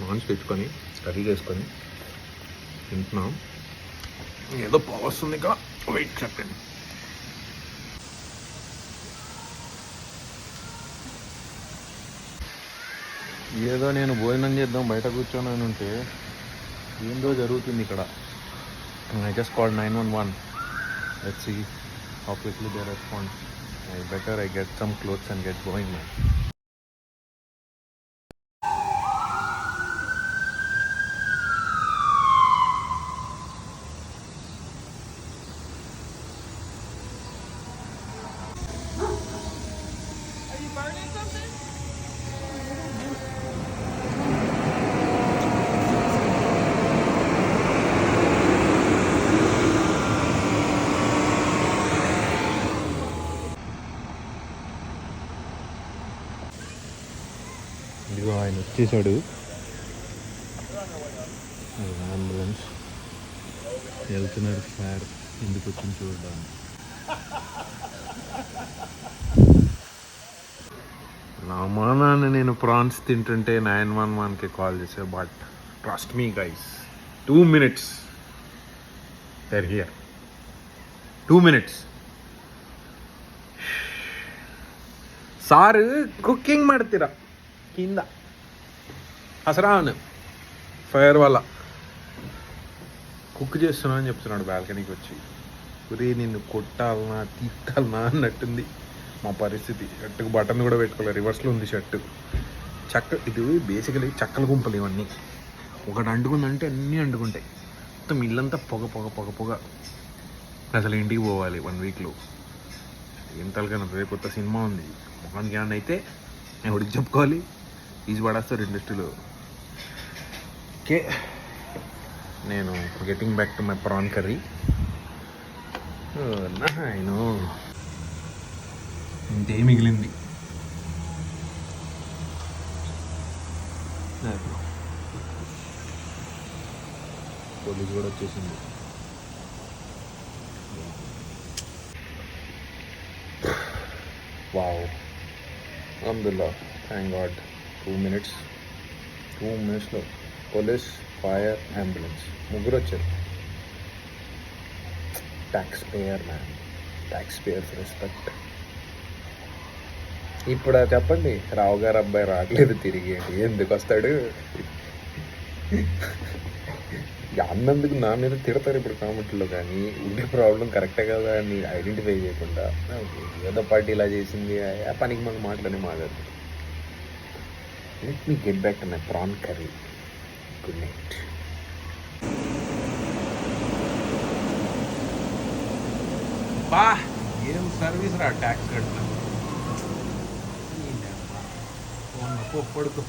నాన్స్ తెచ్చుకొని కర్రీ చేసుకొని తింటున్నాం. ఏదో పవర్ వస్తుంది ఇంకా వెయిట్ చెప్పండి. ఏదో నేను భోజనం చేద్దాం బయట కూర్చొని ఉంటే ఏందో జరుగుతుంది ఇక్కడ. I just called 911. Let's see how quickly they respond. I get some clothes and get going, man. Are you burning something? ఇదిగో ఆయన వచ్చేసాడు. అంబులెన్స్ వెళ్తున్నారు. ఫైర్ ఎందుకు వచ్చింది చూడడానికి. నా మానాన్ని నేను ప్రాన్స్ తింటుంటే 911కి కాల్ చేసా. But trust me guys, 2 minutes they're here. 2 minutes. ಸಾರು ಕುಕ್ಕಿಂಗ್ ಮಾಡ್ತೀರಾ కింద హసరాన్ ఫైర్ వల్ల కుక్ చేస్తున్నా అని చెప్తున్నాడు బాల్కనీకి వచ్చి. ఒరే నిన్ను కొట్టాలనా తిట్టాలనా అన్నట్టుంది మా పరిస్థితి. షర్టుకు బటన్ కూడా పెట్టుకోలేదు, రివర్స్లో ఉంది షర్టు. ఇది బేసికలీ చక్కల గుంపలు ఇవన్నీ. ఒకటి అంటుకుందంటే అన్నీ అంటుకుంటాయి. మొత్తం ఇల్లంతా పొగ పొగ పొగ పొగ. అసలు ఇంటికి పోవాలి 1 weekలో. ఏం తలకన్నా రేపు కొత్త సినిమా ఉంది. మొహానికి ఏమన్నా అయితే నేను ఒకటి చెప్పుకోవాలి, ఈజీ పడేస్తారు ఇండస్ట్రీలో. ఓకే, నేను getting back to my prawn curry. నేను ఇంతే మిగిలింది. పోలీస్ కూడా వచ్చేసింది. వావ్, అల్హమ్దుల్లా, థ్యాంక్ గాడ్. 2 minutesలో పోలీస్, ఫైర్, అంబులెన్స్ ముగ్గురు వచ్చారు. Taxpayer man, taxpayers respect. ఇప్పుడు చెప్పండి, రావు గారు అబ్బాయి రావట్లేదు తిరిగి, ఎందుకు వస్తాడు? అన్నందుకు నా మీద తిడతారు ఇప్పుడు కామెంట్లో. కానీ ఉండే ప్రాబ్లం కరెక్టే కదా అని ఐడెంటిఫై చేయకుండా ఏదో పార్టీ ఇలా చేసింది ఆ పనికి మనకు మాటలని మాట్లాడుతుంది. Let me get back to my prawn curry. Good night. బా ఏం సర్వీస్ రా ట్యాక్స్ కట్టిన. పడుకో.